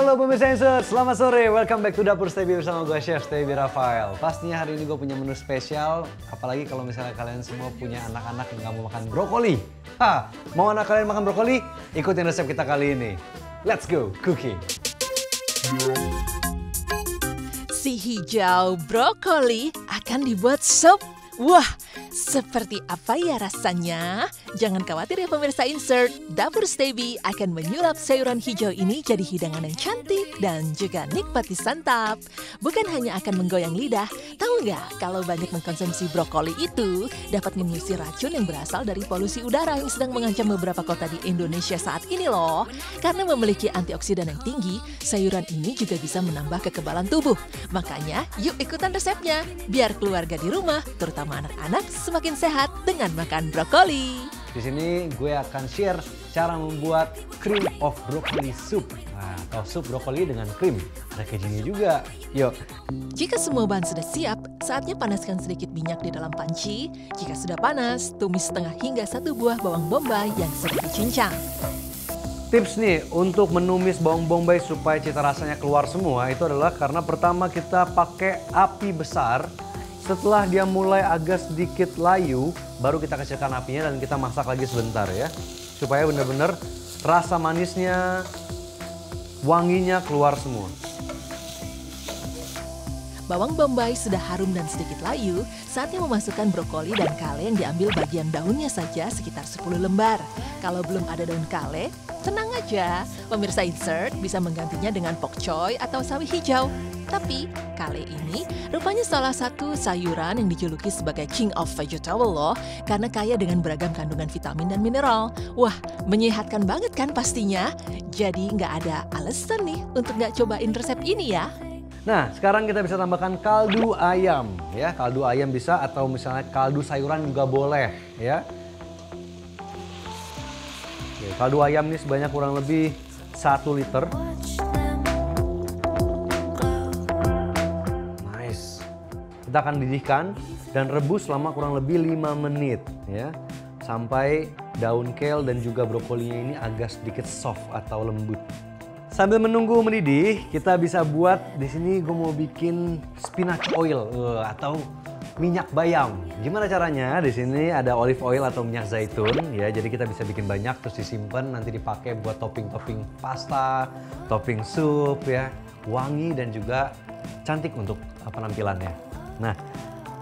Halo pemirsa Insert, selamat sore. Welcome back to Dapur Stebi bersama gue Chef Stebi Rafael. Pastinya hari ini gue punya menu spesial, apalagi kalau misalnya kalian semua punya anak-anak yang gak mau makan brokoli. Mau anak kalian makan brokoli? Ikutin resep kita kali ini. Let's go cooking. Si hijau brokoli akan dibuat sup. Wah, seperti apa ya rasanya? Jangan khawatir ya pemirsa Insert, Dapur Stebi akan menyulap sayuran hijau ini jadi hidangan yang cantik dan juga nikmat disantap. Bukan hanya akan menggoyang lidah, tahu nggak kalau banyak mengkonsumsi brokoli itu dapat mengusir racun yang berasal dari polusi udara yang sedang mengancam beberapa kota di Indonesia saat ini loh. Karena memiliki antioksidan yang tinggi, sayuran ini juga bisa menambah kekebalan tubuh. Makanya yuk ikutan resepnya, biar keluarga di rumah, terutama anak-anak semakin sehat dengan makan brokoli. Di sini gue akan share cara membuat cream of broccoli soup. Nah, atau sup brokoli dengan krim. Ada kejunya juga. Yuk. Jika semua bahan sudah siap, saatnya panaskan sedikit minyak di dalam panci. Jika sudah panas, tumis setengah hingga 1 buah bawang bombay yang sudah dicincang. Tips nih untuk menumis bawang bombay supaya cita rasanya keluar semua itu adalah karena pertama kita pakai api besar. Setelah dia mulai agak sedikit layu, baru kita kecilkan apinya dan kita masak lagi sebentar ya. Supaya benar-benar rasa manisnya, wanginya keluar semua. Bawang bombay sudah harum dan sedikit layu, saatnya memasukkan brokoli dan kale yang diambil bagian daunnya saja sekitar 10 lembar. Kalau belum ada daun kale, tenang aja, pemirsa Insert bisa menggantinya dengan pokcoy atau sawi hijau. Tapi kale ini rupanya salah satu sayuran yang dijuluki sebagai king of vegetable loh, karena kaya dengan beragam kandungan vitamin dan mineral. Wah, menyehatkan banget kan pastinya? Jadi nggak ada alasan nih untuk nggak cobain resep ini ya. Nah, sekarang kita bisa tambahkan kaldu ayam ya. Kaldu ayam bisa atau misalnya kaldu sayuran juga boleh ya. Oke, kaldu ayam ini sebanyak kurang lebih 1 liter. Nice. Kita akan didihkan dan rebus selama kurang lebih 5 menit ya. Sampai daun kale dan juga brokolinya ini agak sedikit soft atau lembut. Sambil menunggu mendidih, kita bisa buat di sini gue mau bikin spinach oil atau minyak bayam. Gimana caranya? Di sini ada olive oil atau minyak zaitun ya. Jadi kita bisa bikin banyak terus disimpan nanti dipakai buat topping-topping pasta, topping sup ya. Wangi dan juga cantik untuk penampilannya. Nah,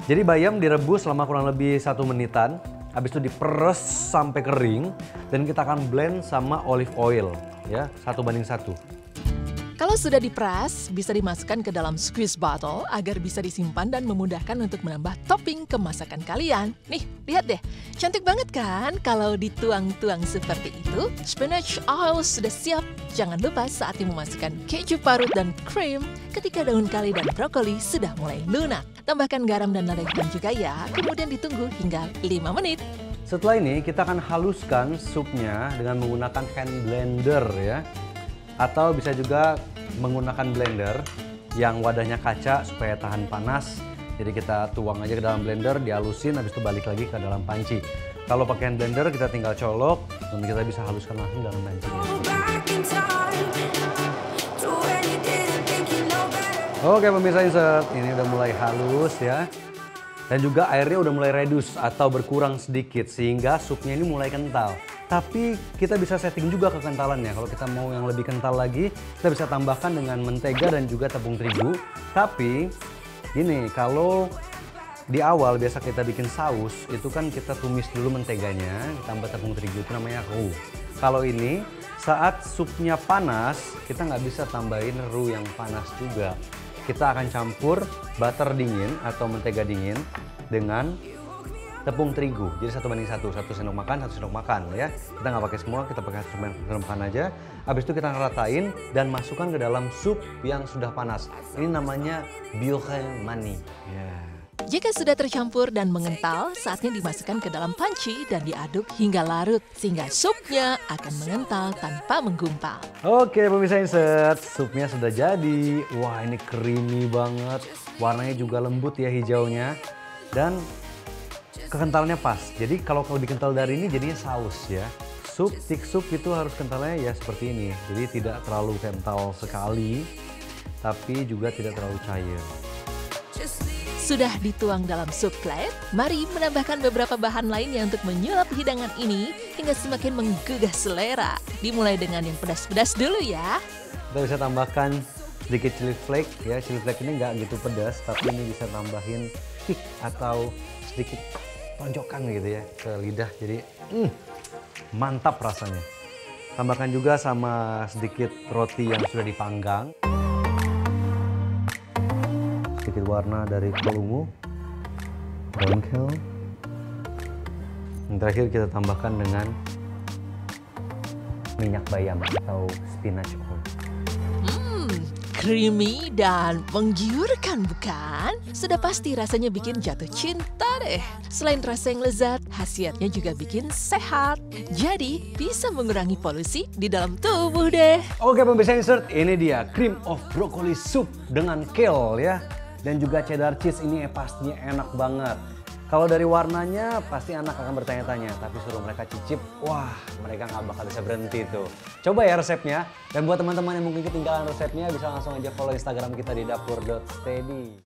jadi bayam direbus selama kurang lebih 1 menitan. Habis itu diperes sampai kering dan kita akan blend sama olive oil ya, 1:1. Kalau sudah diperas, bisa dimasukkan ke dalam squeeze bottle agar bisa disimpan dan memudahkan untuk menambah topping ke masakan kalian. Nih, lihat deh, cantik banget kan kalau dituang-tuang seperti itu. Spinach oil sudah siap. Jangan lupa saatnya memasukkan keju parut dan krim ketika daun kale dan brokoli sudah mulai lunak. Tambahkan garam dan lada hitam juga ya, kemudian ditunggu hingga 5 menit. Setelah ini kita akan haluskan supnya dengan menggunakan hand blender ya. Atau bisa juga menggunakan blender yang wadahnya kaca supaya tahan panas. Jadi kita tuang aja ke dalam blender, dihalusin, habis itu balik lagi ke dalam panci. Kalau pakai hand blender kita tinggal colok dan kita bisa haluskan langsung dalam pancinya. Oke pemirsa Insert, ini udah mulai halus ya. Dan juga airnya udah mulai reduce atau berkurang sedikit sehingga supnya ini mulai kental. Tapi kita bisa setting juga kekentalannya. Kalau kita mau yang lebih kental lagi, kita bisa tambahkan dengan mentega dan juga tepung terigu. Tapi ini kalau di awal biasa kita bikin saus, itu kan kita tumis dulu menteganya, ditambah tepung terigu, itu namanya roux. Kalau ini saat supnya panas, kita nggak bisa tambahin roux yang panas juga. Kita akan campur butter dingin atau mentega dingin dengan tepung terigu. Jadi 1:1, 1 sendok makan, 1 sendok makan ya. Kita nggak pakai semua, kita pakai 1 sendok makan aja. Habis itu kita ratain dan masukkan ke dalam sup yang sudah panas. Ini namanya beurre mani. Jika sudah tercampur dan mengental, saatnya dimasukkan ke dalam panci dan diaduk hingga larut sehingga supnya akan mengental tanpa menggumpal. Oke pemirsa Insert, supnya sudah jadi. Wah ini creamy banget, warnanya juga lembut ya hijaunya. Dan kekentalannya pas, jadi kalau lebih kental dari ini jadinya saus ya. sup, thick sup itu harus kentalnya ya seperti ini. Jadi tidak terlalu kental sekali, tapi juga tidak terlalu cair. Sudah dituang dalam sup plate, mari menambahkan beberapa bahan lainnya untuk menyulap hidangan ini hingga semakin menggugah selera. Dimulai dengan yang pedas-pedas dulu ya. Kita bisa tambahkan sedikit chili flake ya. Chili flake ini nggak gitu pedas, tapi ini bisa tambahin kick atau sedikit tonjokan gitu ya ke lidah. Jadi mantap rasanya. Tambahkan juga sama sedikit roti yang sudah dipanggang. Sedikit warna dari kol ungu, brown kale. Yang terakhir kita tambahkan dengan minyak bayam atau spinach oil. Creamy dan menggiurkan bukan? Sudah pasti rasanya bikin jatuh cinta deh. Selain rasa yang lezat, khasiatnya juga bikin sehat. Jadi bisa mengurangi polusi di dalam tubuh deh. Oke pemirsa Insert, ini dia cream of broccoli soup dengan kale ya. Dan juga cheddar cheese ini pastinya enak banget. Kalau dari warnanya pasti anak akan bertanya-tanya, tapi suruh mereka cicip, wah mereka nggak bakal bisa berhenti tuh. Coba ya resepnya, dan buat teman-teman yang mungkin ketinggalan resepnya bisa langsung aja follow Instagram kita di dapur.steady.